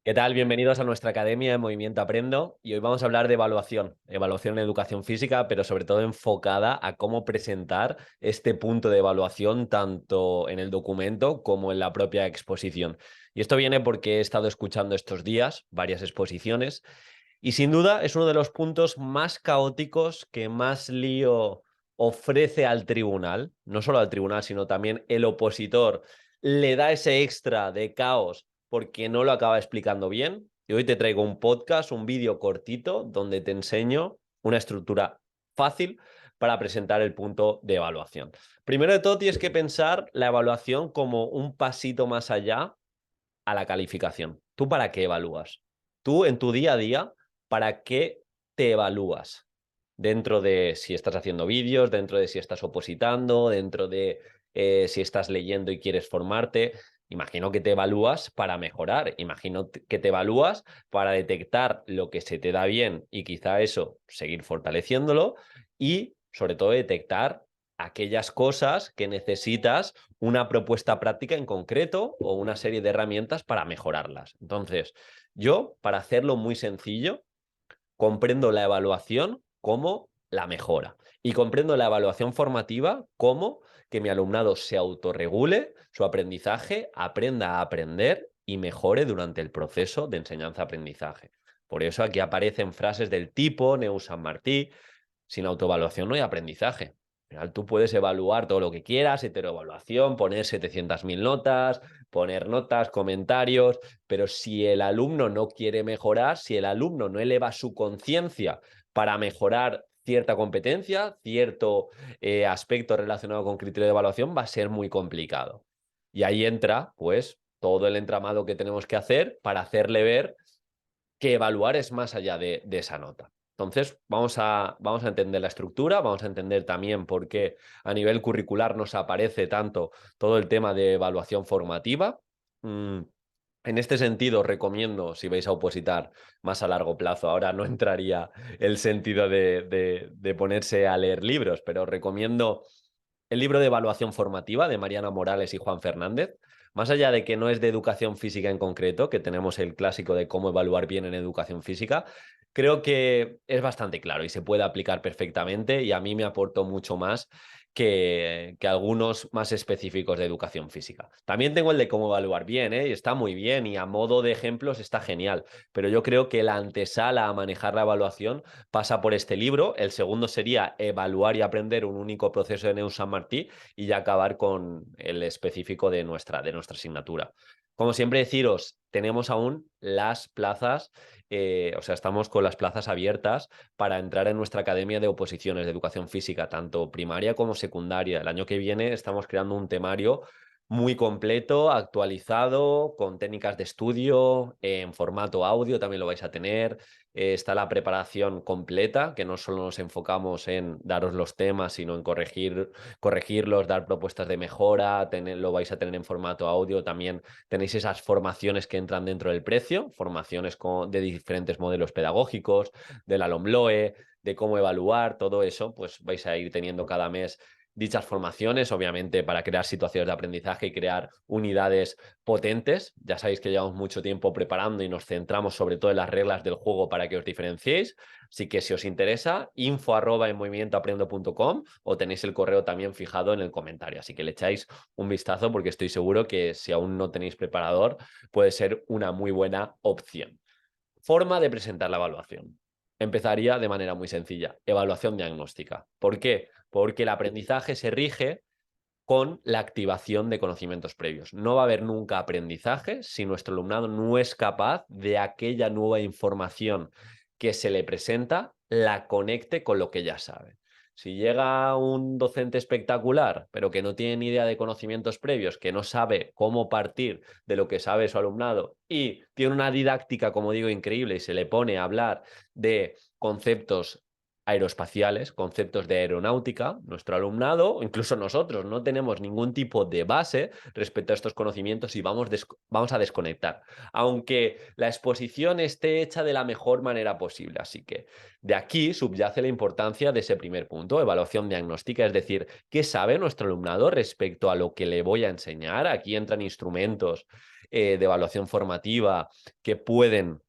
¿Qué tal? Bienvenidos a nuestra academia de Movimiento Aprendo y hoy vamos a hablar de evaluación en educación física, pero sobre todo enfocada a cómo presentar este punto de evaluación tanto en el documento como en la propia exposición. Y esto viene porque he estado escuchando estos días varias exposiciones y sin duda es uno de los puntos más caóticos que más lío ofrece al tribunal, no solo al tribunal, sino también el opositor le da ese extra de caos porque no lo acaba explicando bien. Y hoy te traigo un podcast, un vídeo cortito, donde te enseño una estructura fácil para presentar el punto de evaluación. Primero de todo, tienes que pensar la evaluación como un pasito más allá a la calificación. ¿Tú para qué evalúas? Tú en tu día a día, ¿para qué te evalúas? Dentro de si estás haciendo vídeos, dentro de si estás opositando, dentro de si estás leyendo y quieres formarte. Imagino que te evalúas para mejorar, imagino que te evalúas para detectar lo que se te da bien y quizá eso, seguir fortaleciéndolo y sobre todo detectar aquellas cosas que necesitas una propuesta práctica en concreto o una serie de herramientas para mejorarlas. Entonces, yo, para hacerlo muy sencillo, comprendo la evaluación como la mejora y comprendo la evaluación formativa como que mi alumnado se autorregule su aprendizaje, aprenda a aprender y mejore durante el proceso de enseñanza-aprendizaje. Por eso aquí aparecen frases del tipo Neus San Martí: sin autoevaluación no hay aprendizaje. Al final tú puedes evaluar todo lo que quieras, heteroevaluación, poner 700.000 notas, poner notas, comentarios, pero si el alumno no quiere mejorar, si el alumno no eleva su conciencia para mejorar cierta competencia, cierto aspecto relacionado con criterio de evaluación, va a ser muy complicado. Y ahí entra, pues, todo el entramado que tenemos que hacer para hacerle ver que evaluar es más allá de esa nota. Entonces, vamos a entender la estructura, vamos a entender también por qué a nivel curricular nos aparece tanto todo el tema de evaluación formativa. Mm, en este sentido, recomiendo, si vais a opositar más a largo plazo, ahora no entraría el sentido de ponerse a leer libros, pero recomiendo el libro de evaluación formativa de Mariana Morales y Juan Fernández. Más allá de que no es de educación física en concreto, que tenemos el clásico de cómo evaluar bien en educación física, creo que es bastante claro y se puede aplicar perfectamente y a mí me aportó mucho más que algunos más específicos de educación física. También tengo el de cómo evaluar bien, ¿eh? Y está muy bien y a modo de ejemplos está genial, pero yo creo que la antesala a manejar la evaluación pasa por este libro. El segundo sería evaluar y aprender un único proceso de Neus San Martí y ya acabar con el específico de nuestra asignatura. Como siempre deciros, tenemos aún las plazas, o sea, estamos con las plazas abiertas para entrar en nuestra academia de oposiciones de educación física, tanto primaria como secundaria. El año que viene estamos creando un temario muy completo, actualizado, con técnicas de estudio, en formato audio también lo vais a tener. Está la preparación completa, que no solo nos enfocamos en daros los temas, sino en corregirlos, dar propuestas de mejora, lo vais a tener en formato audio. También tenéis esas formaciones que entran dentro del precio, formaciones de diferentes modelos pedagógicos, de la LOMLOE, de cómo evaluar, todo eso, pues vais a ir teniendo cada mes dichas formaciones, obviamente para crear situaciones de aprendizaje y crear unidades potentes. Ya sabéis que llevamos mucho tiempo preparando y nos centramos sobre todo en las reglas del juego para que os diferenciéis. Así que si os interesa, info@enmovimientoaprendo.com o tenéis el correo también fijado en el comentario. Así que le echáis un vistazo porque estoy seguro que si aún no tenéis preparador puede ser una muy buena opción. Forma de presentar la evaluación. Empezaría de manera muy sencilla. Evaluación diagnóstica. ¿Por qué? Porque el aprendizaje se rige con la activación de conocimientos previos. No va a haber nunca aprendizaje si nuestro alumnado no es capaz de aquella nueva información que se le presenta, la conecte con lo que ya sabe. Si llega un docente espectacular, pero que no tiene ni idea de conocimientos previos, que no sabe cómo partir de lo que sabe su alumnado y tiene una didáctica, como digo, increíble y se le pone a hablar de conceptos aeroespaciales, conceptos de aeronáutica, nuestro alumnado, incluso nosotros, no tenemos ningún tipo de base respecto a estos conocimientos y vamos a desconectar, aunque la exposición esté hecha de la mejor manera posible. Así que de aquí subyace la importancia de ese primer punto, evaluación diagnóstica, es decir, ¿qué sabe nuestro alumnado respecto a lo que le voy a enseñar? Aquí entran instrumentos de evaluación formativa que pueden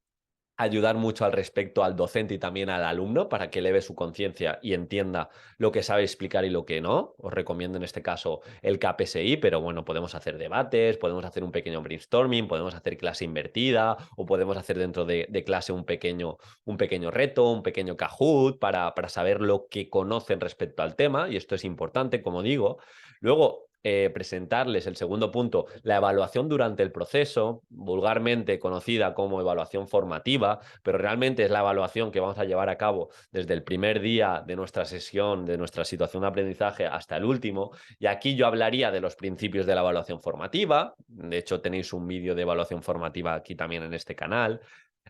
ayudar mucho al respecto al docente y también al alumno para que eleve su conciencia y entienda lo que sabe explicar y lo que no. Os recomiendo en este caso el KPSI, pero bueno, podemos hacer debates, podemos hacer un pequeño brainstorming, podemos hacer clase invertida o podemos hacer dentro de clase un pequeño reto, un pequeño Kahoot para saber lo que conocen respecto al tema, y esto es importante, como digo. Luego, presentarles el segundo punto, la evaluación durante el proceso, vulgarmente conocida como evaluación formativa, pero realmente es la evaluación que vamos a llevar a cabo desde el primer día de nuestra sesión, de nuestra situación de aprendizaje hasta el último. Y aquí yo hablaría de los principios de la evaluación formativa. De hecho, tenéis un vídeo de evaluación formativa aquí también en este canal.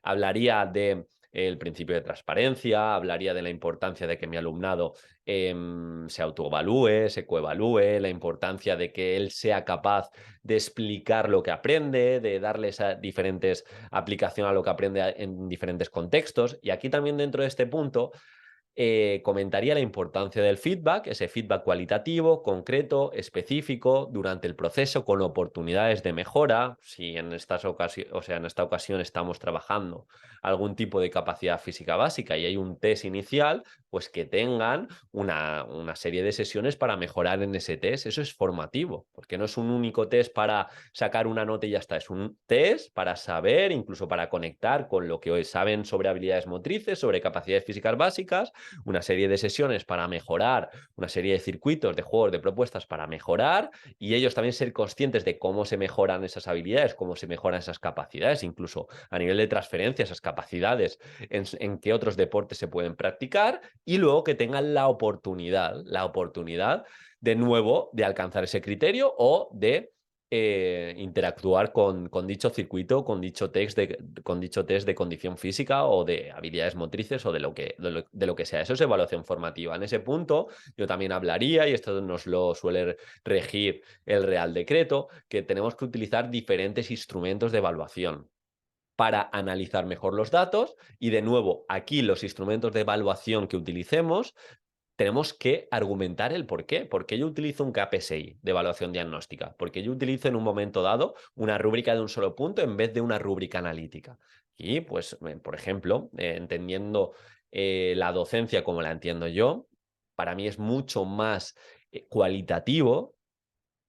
Hablaría de el principio de transparencia, hablaría de la importancia de que mi alumnado se autoevalúe, se coevalúe, la importancia de que él sea capaz de explicar lo que aprende, de darles a diferentes aplicaciones a lo que aprende en diferentes contextos. Y aquí también dentro de este punto comentaría la importancia del feedback, ese feedback cualitativo, concreto, específico, durante el proceso, con oportunidades de mejora. Si en estas en esta ocasión estamos trabajando algún tipo de capacidad física básica y hay un test inicial, pues que tengan una serie de sesiones para mejorar en ese test. Eso es formativo, porque no es un único test para sacar una nota y ya está. Es un test para saber, incluso para conectar con lo que hoy saben sobre habilidades motrices, sobre capacidades físicas básicas, una serie de sesiones para mejorar, una serie de circuitos, de juegos, de propuestas para mejorar, y ellos también ser conscientes de cómo se mejoran esas habilidades, cómo se mejoran esas capacidades, incluso a nivel de transferencia, esas capacidades, en qué otros deportes se pueden practicar, y luego que tengan la oportunidad de nuevo de alcanzar ese criterio o de interactuar con dicho circuito, con dicho test de condición física o de habilidades motrices o de lo que sea. Eso es evaluación formativa. En ese punto yo también hablaría, y esto nos lo suele regir el Real Decreto, que tenemos que utilizar diferentes instrumentos de evaluación para analizar mejor los datos, y de nuevo, aquí los instrumentos de evaluación que utilicemos tenemos que argumentar el por qué. ¿Por qué yo utilizo un KPSI de evaluación diagnóstica? Porque yo utilizo en un momento dado una rúbrica de un solo punto en vez de una rúbrica analítica. Y, pues, por ejemplo, entendiendo la docencia como la entiendo yo, para mí es mucho más cualitativo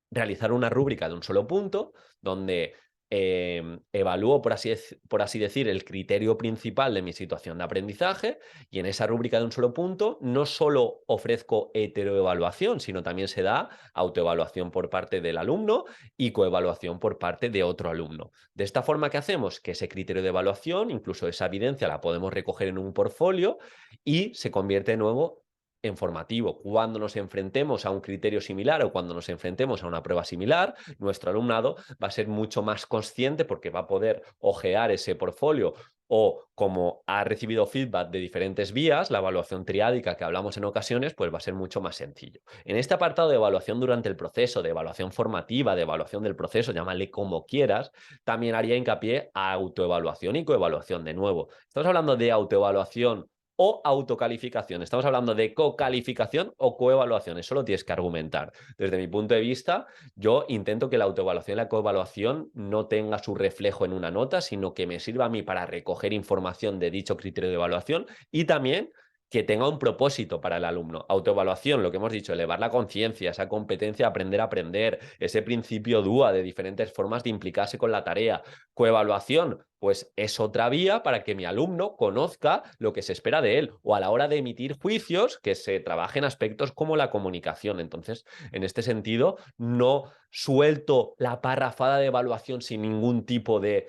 realizar una rúbrica de un solo punto donde evalúo, por así decir, el criterio principal de mi situación de aprendizaje, y en esa rúbrica de un solo punto no solo ofrezco heteroevaluación, sino también se da autoevaluación por parte del alumno y coevaluación por parte de otro alumno. De esta forma, ¿qué hacemos? Que ese criterio de evaluación, incluso esa evidencia, la podemos recoger en un portfolio y se convierte de nuevo en formativo. Cuando nos enfrentemos a un criterio similar o cuando nos enfrentemos a una prueba similar, nuestro alumnado va a ser mucho más consciente porque va a poder ojear ese portfolio, o como ha recibido feedback de diferentes vías, la evaluación triádica que hablamos en ocasiones, pues va a ser mucho más sencillo. En este apartado de evaluación durante el proceso, de evaluación formativa, de evaluación del proceso, llámale como quieras, también haría hincapié a autoevaluación y coevaluación. De nuevo, estamos hablando de autoevaluación o autocalificación. Estamos hablando de cocalificación o coevaluación. Eso lo tienes que argumentar. Desde mi punto de vista, yo intento que la autoevaluación y la coevaluación no tenga su reflejo en una nota, sino que me sirva a mí para recoger información de dicho criterio de evaluación y también que tenga un propósito para el alumno. Autoevaluación, lo que hemos dicho, elevar la conciencia, esa competencia, aprender a aprender, ese principio DUA de diferentes formas de implicarse con la tarea. Coevaluación, pues es otra vía para que mi alumno conozca lo que se espera de él, o a la hora de emitir juicios que se trabajen aspectos como la comunicación. Entonces, en este sentido, no suelto la parrafada de evaluación sin ningún tipo de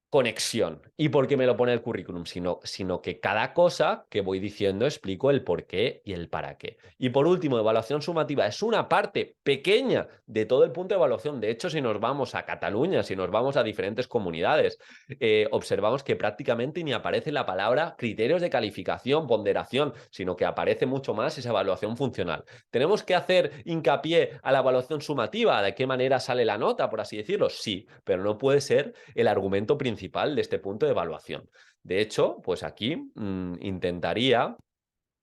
conexión y por qué me lo pone el currículum, sino que cada cosa que voy diciendo explico el por qué y el para qué. Y por último, evaluación sumativa es una parte pequeña de todo el punto de evaluación. De hecho, si nos vamos a Cataluña, si nos vamos a diferentes comunidades, observamos que prácticamente ni aparece la palabra criterios de calificación, ponderación, sino que aparece mucho más esa evaluación funcional. ¿Tenemos que hacer hincapié a la evaluación sumativa? ¿De qué manera sale la nota, por así decirlo? Sí, pero no puede ser el argumento principal de este punto de evaluación. De hecho, pues aquí intentaría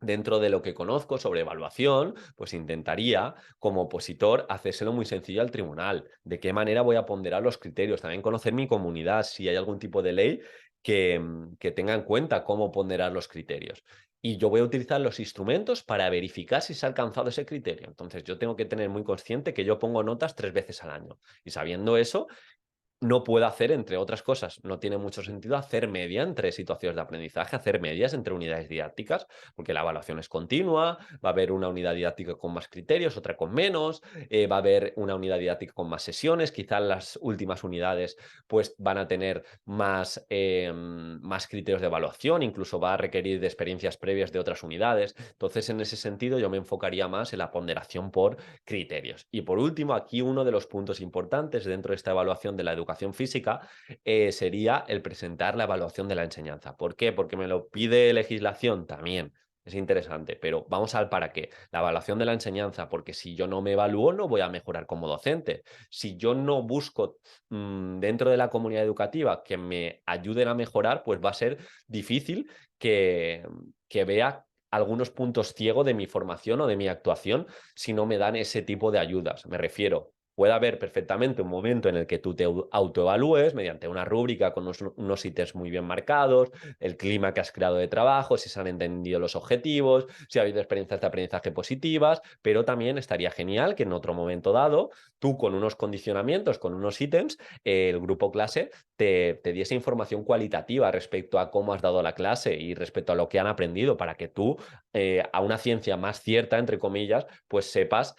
Dentro de lo que conozco sobre evaluación, pues intentaría, como opositor, hacérselo muy sencillo al tribunal. ¿De qué manera voy a ponderar los criterios? También conocer mi comunidad, si hay algún tipo de ley que tenga en cuenta cómo ponderar los criterios. Y yo voy a utilizar los instrumentos para verificar si se ha alcanzado ese criterio. Entonces, yo tengo que tener muy consciente que yo pongo notas 3 veces al año. Y sabiendo eso, no puedo hacer, entre otras cosas, no tiene mucho sentido hacer media entre situaciones de aprendizaje, hacer medias entre unidades didácticas, porque la evaluación es continua, va a haber una unidad didáctica con más criterios, otra con menos, va a haber una unidad didáctica con más sesiones, quizás las últimas unidades pues van a tener más criterios de evaluación, incluso va a requerir de experiencias previas de otras unidades. Entonces, en ese sentido, yo me enfocaría más en la ponderación por criterios. Y por último, aquí uno de los puntos importantes dentro de esta evaluación de la educación física sería el presentar la evaluación de la enseñanza. ¿Por qué? Porque me lo pide legislación también. Es interesante, pero vamos al para qué. La evaluación de la enseñanza, porque si yo no me evalúo, no voy a mejorar como docente. Si yo no busco dentro de la comunidad educativa que me ayuden a mejorar, pues va a ser difícil que vea algunos puntos ciegos de mi formación o de mi actuación si no me dan ese tipo de ayudas. Me refiero, puede haber perfectamente un momento en el que tú te autoevalúes mediante una rúbrica con unos ítems muy bien marcados, el clima que has creado de trabajo, si se han entendido los objetivos, si ha habido experiencias de aprendizaje positivas, pero también estaría genial que en otro momento dado, tú con unos condicionamientos, con unos ítems, el grupo clase te diese información cualitativa respecto a cómo has dado la clase y respecto a lo que han aprendido para que tú, a una ciencia más cierta, entre comillas, pues sepas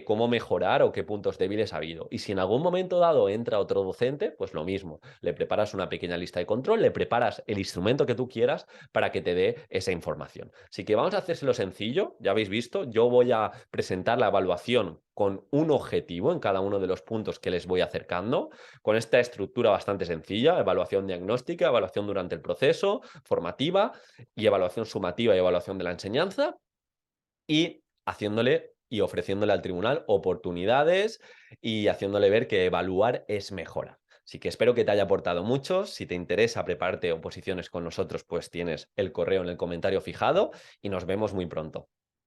cómo mejorar o qué puntos débiles ha habido. Y si en algún momento dado entra otro docente, pues lo mismo. Le preparas una pequeña lista de control, le preparas el instrumento que tú quieras para que te dé esa información. Así que vamos a hacérselo sencillo, ya habéis visto, yo voy a presentar la evaluación con un objetivo en cada uno de los puntos que les voy acercando, con esta estructura bastante sencilla, evaluación diagnóstica, evaluación durante el proceso, formativa y evaluación sumativa y evaluación de la enseñanza, y haciéndole y ofreciéndole al tribunal oportunidades y haciéndole ver que evaluar es mejora. Así que espero que te haya aportado mucho. Si te interesa prepararte oposiciones con nosotros, pues tienes el correo en el comentario fijado y nos vemos muy pronto.